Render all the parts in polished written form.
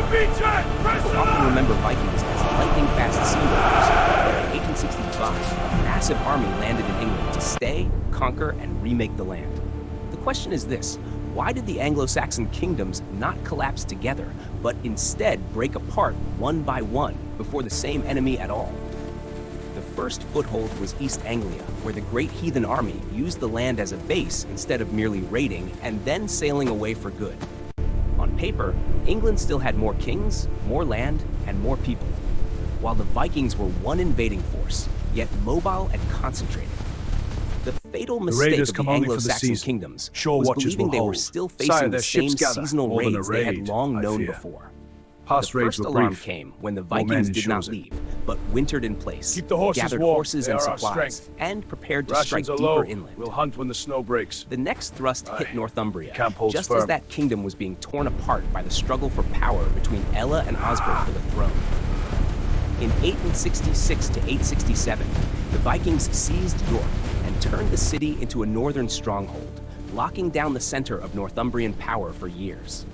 People often remember Vikings as lightning-fast sea rovers, but in 1865, a massive army landed in England to stay, conquer, and remake the land. The question is this: why did the Anglo-Saxon kingdoms not collapse together, but instead break apart one by one before the same enemy at all? The first foothold was East Anglia, where the Great Heathen Army used the land as a base instead of merely raiding and then sailing away for good. On paper, England still had more kings, more land, and more people, while the Vikings were one invading force, yet mobile and concentrated. The fatal mistake of the Anglo-Saxon kingdoms was believing they were still facing the same seasonal raids they had long known before. The first alarm came when the Vikings did not leave, but wintered in place, gathered horses and supplies, and prepared to strike deeper inland. We'll hunt when the snow breaks. The next thrust hit Northumbria, just as that kingdom was being torn apart by the struggle for power between Ella and Osbert for the throne. In 866 to 867, the Vikings seized York and turned the city into a northern stronghold, locking down the center of Northumbrian power for years.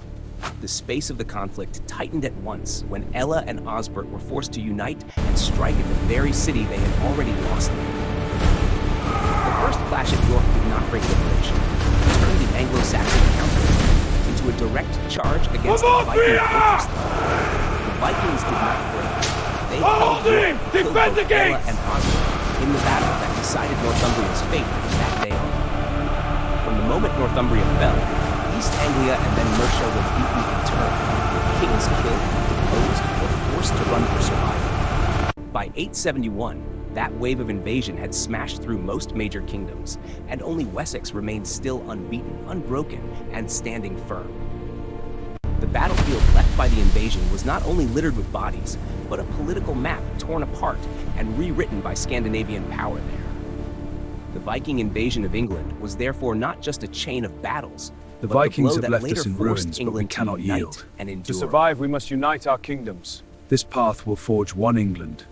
The space of the conflict tightened at once when Ella and Osbert were forced to unite and strike at the very city they had already lost. The first clash at York did not bring liberation. It turned the Anglo-Saxon counter into a direct charge against the Viking fortress. The Vikings did not break. They held York, killed both Ella and Osbert in the battle that decided Northumbria's fate from that day on. From the moment Northumbria fell, East Anglia and then Mercia were beaten in turn, with kings killed, deposed, or forced to run for survival. By 871, that wave of invasion had smashed through most major kingdoms, and only Wessex remained still unbeaten, unbroken, and standing firm. The battlefield left by the invasion was not only littered with bodies, but a political map torn apart and rewritten by Scandinavian power there. The Viking invasion of England was therefore not just a chain of battles, The Vikings have left us in ruins, but we cannot yield. To survive, we must unite our kingdoms. This path will forge one England,